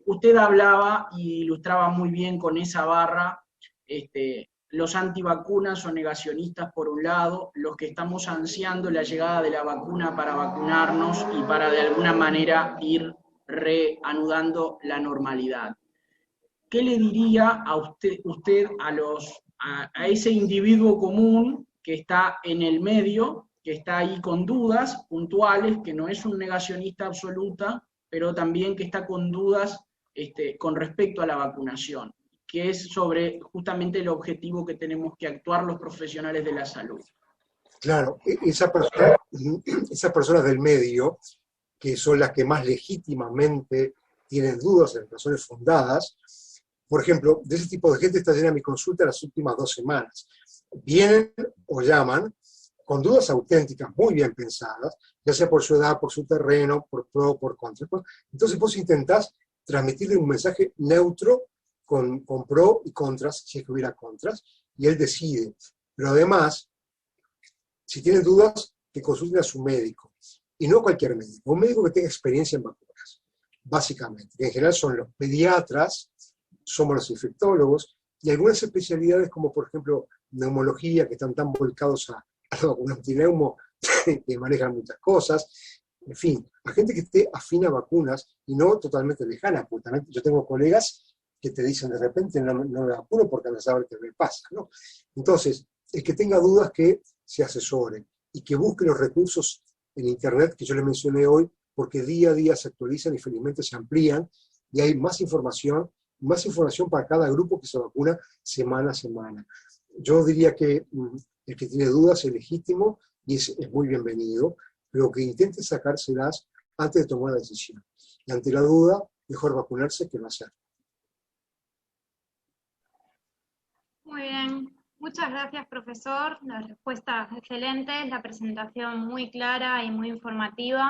Speaker 2: Usted hablaba y ilustraba muy bien con esa barra, los antivacunas o negacionistas por un lado, los que estamos ansiando la llegada de la vacuna para vacunarnos y para de alguna manera ir reanudando la normalidad. ¿Qué le diría a usted a ese individuo común que está en el medio, que está ahí con dudas puntuales, que no es un negacionista absoluta, pero también que está con dudas con respecto a la vacunación, que es sobre justamente el objetivo que tenemos que actuar los profesionales de la salud?
Speaker 4: Claro, esas personas del medio, que son las que más legítimamente tienen dudas en razones fundadas, por ejemplo, de ese tipo de gente está llena mi consulta las últimas 2 semanas. Vienen o llaman con dudas auténticas, muy bien pensadas, ya sea por su edad, por su terreno, por pro, por contra. Entonces vos intentás transmitirle un mensaje neutro con pro y contras, si es que hubiera contras, y él decide. Pero además, si tienen dudas, que consulten a su médico, y no cualquier médico, un médico que tenga experiencia en vacunas, básicamente, que en general son los pediatras, somos los infectólogos, y algunas especialidades como por ejemplo neumología, que están tan volcados a la vacuna antineumo, que manejan muchas cosas, en fin, a gente que esté afín a vacunas y no totalmente lejana, porque también yo tengo colegas que te dicen de repente no me vacuno porque no saben qué me pasa, ¿no? Entonces, el que tenga dudas que se asesore y que busque los recursos en internet que yo les mencioné hoy, porque día a día se actualizan y felizmente se amplían y hay más información para cada grupo que se vacuna semana a semana. Yo diría que el que tiene dudas es legítimo y es muy bienvenido, pero que intente sacárselas antes de tomar la decisión. Y ante la duda, mejor vacunarse que no hacerlo.
Speaker 3: Muy bien. Muchas gracias, profesor. Las respuestas excelentes, la presentación muy clara y muy informativa.